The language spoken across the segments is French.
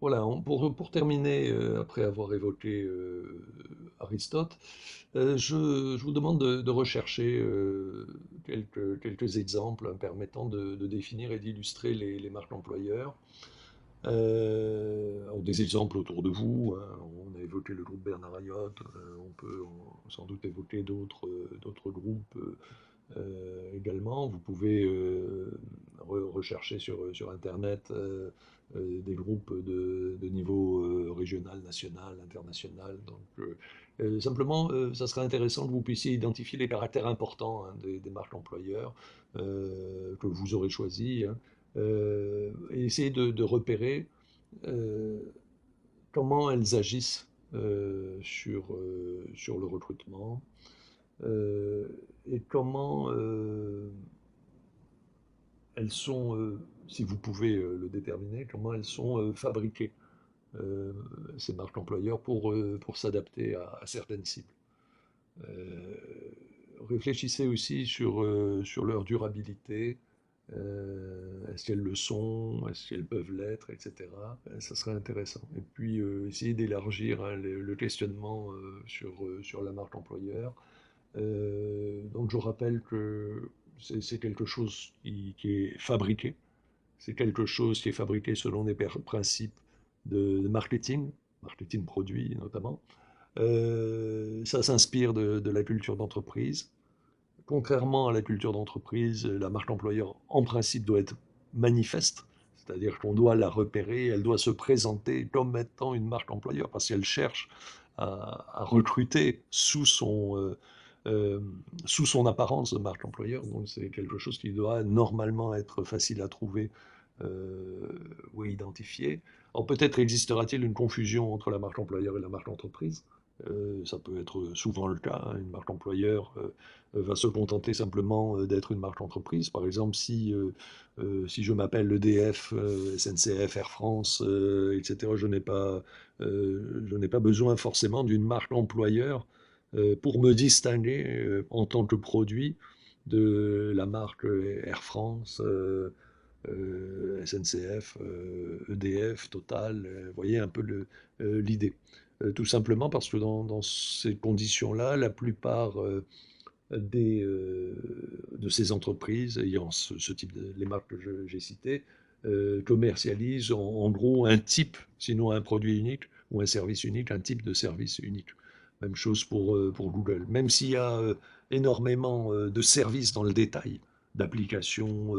Voilà, pour terminer, après avoir évoqué Aristote, je vous demande de rechercher quelques exemples permettant de définir et d'illustrer les marques employeurs. Alors des exemples autour de vous, hein. On a évoqué le groupe Bernard Ayotte, on peut sans doute évoquer d'autres groupes également. Vous pouvez rechercher sur Internet des groupes de niveau régional, national, international. Donc, simplement, ça serait intéressant que vous puissiez identifier les caractères importants, hein, des marques employeurs que vous aurez choisis, hein, et essayer de repérer euh, comment elles agissent sur le recrutement, euh, et comment elles sont, si vous pouvez le déterminer, comment elles sont fabriquées, euh, ces marques employeurs, pour s'adapter à certaines cibles. Euh, Réfléchissez aussi sur leur durabilité. Est-ce qu'elles le sont? Est-ce qu'elles peuvent l'être, etc. Ça serait intéressant. Et puis, essayer d'élargir, hein, le questionnement sur la marque employeur. Donc, je rappelle que c'est quelque chose qui est fabriqué. C'est quelque chose qui est fabriqué selon des principes de marketing, marketing produit notamment. Ça s'inspire de la culture d'entreprise. Contrairement à la culture d'entreprise, la marque employeur, en principe, doit être manifeste, c'est-à-dire qu'on doit la repérer, elle doit se présenter comme étant une marque employeur, parce qu'elle cherche à recruter euh, sous son apparence de marque employeur. Donc c'est quelque chose qui doit normalement être facile à trouver euh, ou à identifier. Alors peut-être existera-t-il une confusion entre la marque employeur et la marque entreprise. Ça peut être souvent le cas, hein. Une marque employeur va se contenter simplement d'être une marque entreprise. Par exemple, si je m'appelle EDF, SNCF, Air France, etc., je n'ai pas besoin forcément d'une marque employeur pour me distinguer en tant que produit de la marque Air France, SNCF, EDF, Total. Vous voyez un peu l'idée. Tout simplement parce que dans ces conditions-là, la plupart de ces entreprises ayant ce type les marques que j'ai citées, commercialisent en gros un type, sinon un produit unique ou un service unique, un type de service unique. Même chose pour Google. Même s'il y a énormément de services dans le détail, d'applications,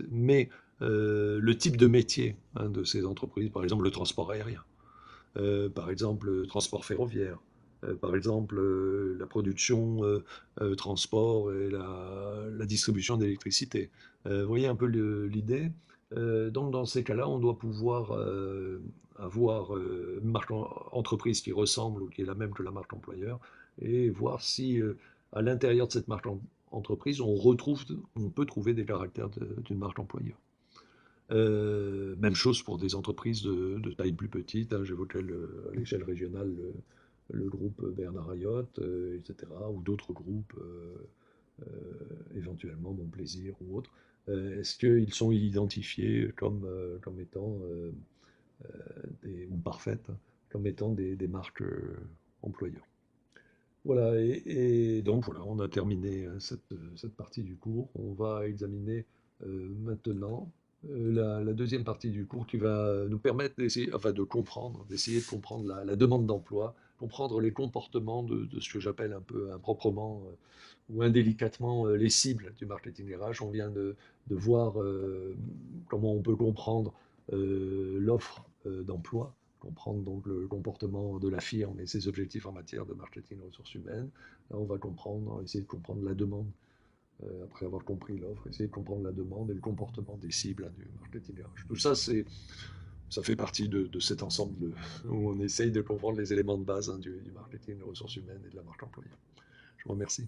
mais le type de métier, hein, de ces entreprises, par exemple le transport aérien, par exemple le transport ferroviaire, par exemple la production, transport et la distribution d'électricité. Vous voyez un peu l'idée. Donc dans ces cas-là, on doit pouvoir avoir une marque entreprise qui ressemble ou qui est la même que la marque employeur et voir si à l'intérieur de cette marque entreprise, on peut trouver des caractères d'une marque employeur. Même chose pour des entreprises de taille plus petite, hein. J'évoquais à l'échelle régionale le groupe Bernard Ayotte, etc., ou d'autres groupes, éventuellement Mon Plaisir ou autres. Est-ce qu'ils sont identifiés comme étant, ou parfaites, hein, comme étant des marques employeurs? Voilà, et donc voilà, on a terminé cette partie du cours. On va examiner maintenant la deuxième partie du cours qui va nous permettre d'essayer, enfin d'essayer de comprendre la demande d'emploi, comprendre les comportements de ce que j'appelle un peu improprement ou indélicatement les cibles du marketing RH. On vient de voir comment on peut comprendre l'offre d'emploi, comprendre donc le comportement de la firme et ses objectifs en matière de marketing et ressources humaines. Là, on va essayer de comprendre la demande, après avoir compris l'offre, essayer de comprendre la demande et le comportement des cibles, hein, du marketing RH. Tout ça, ça fait partie de cet ensemble où on essaye de comprendre les éléments de base, hein, du marketing, des ressources humaines et de la marque employeur. Je vous remercie.